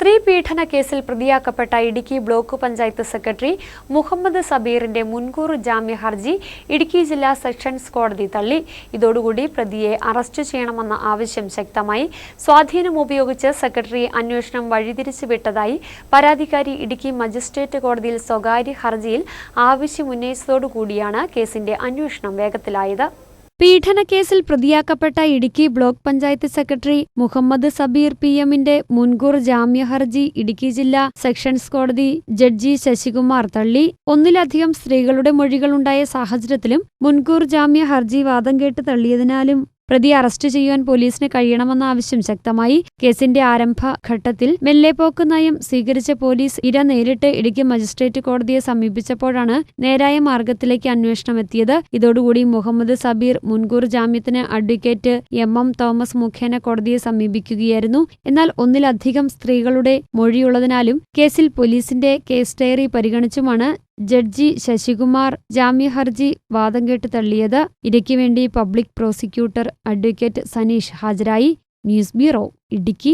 സ്ത്രീ പീഡന കേസിൽ പ്രതിയാക്കപ്പെട്ട ഇടുക്കി ബ്ലോക്ക് പഞ്ചായത്ത് സെക്രട്ടറി മുഹമ്മദ് സബീറിന്റെ മുൻകൂർ ജാമ്യ ഹർജി ഇടുക്കി ജില്ലാ സെഷൻസ് കോടതി തള്ളി. ഇതോടുകൂടി പ്രതിയെ അറസ്റ്റ് ചെയ്യണമെന്ന ആവശ്യം ശക്തമായി. സ്വാധീനം ഉപയോഗിച്ച് സെക്രട്ടറി അന്വേഷണം വഴിതിരിച്ചു വിട്ടതായി പരാതിക്കാരി ഇടുക്കി മജിസ്ട്രേറ്റ് കോടതിയിൽ സ്വകാര്യ ഹർജിയിൽ ആവശ്യമുന്നയിച്ചതോടുകൂടിയാണ് കേസിന്റെ അന്വേഷണം വേഗത്തിലായത്. പീഡനക്കേസിൽ പ്രതിയാക്കപ്പെട്ട ഇടുക്കി ബ്ലോക്ക് പഞ്ചായത്ത് സെക്രട്ടറി മുഹമ്മദ് സബീർ PM-ന്റെ മുൻകൂർ ജാമ്യ ഹർജി ഇടുക്കി ജില്ലാ സെഷൻസ് കോടതി ജഡ്ജി ശശികുമാർ തള്ളി. ഒന്നിലധികം സ്ത്രീകളുടെ മൊഴികളുണ്ടായ സാഹചര്യത്തിലും മുൻകൂർ ജാമ്യ ഹർജി വാദം കേട്ട് തള്ളിയതിനാലും പ്രതിയെ അറസ്റ്റ് ചെയ്യുവാൻ പോലീസിന് കഴിയണമെന്ന ആവശ്യം ശക്തമായി. കേസിന്റെ ആരംഭഘട്ടത്തിൽ മെല്ലെപ്പോക്ക് നയം സ്വീകരിച്ച പോലീസ് നേരിട്ട് ഇടുക്കി മജിസ്ട്രേറ്റ് കോടതിയെ സമീപിച്ചപ്പോഴാണ് നേരായ മാർഗത്തിലേക്ക് അന്വേഷണം എത്തിയത്. ഇതോടുകൂടി മുഹമ്മദ് സബീർ മുൻകൂർ ജാമ്യത്തിന് അഡ്വക്കേറ്റ് MM തോമസ് മുഖേന കോടതിയെ സമീപിക്കുകയായിരുന്നു. എന്നാൽ ഒന്നിലധികം സ്ത്രീകളുടെ മൊഴിയുള്ളതിനാലും കേസിൽ പോലീസിന്റെ കേസ് ഡയറി പരിഗണിച്ചുമാണ് ജഡ്ജി ശശികുമാർ ജാമ്യ ഹർജി വാദം കേട്ട് തള്ളിയത്. ഇരയ്ക്ക് വേണ്ടി പബ്ലിക് പ്രോസിക്യൂട്ടർ അഡ്വക്കേറ്റ് സനീഷ് ഹാജരായി. News bureau, Idukki.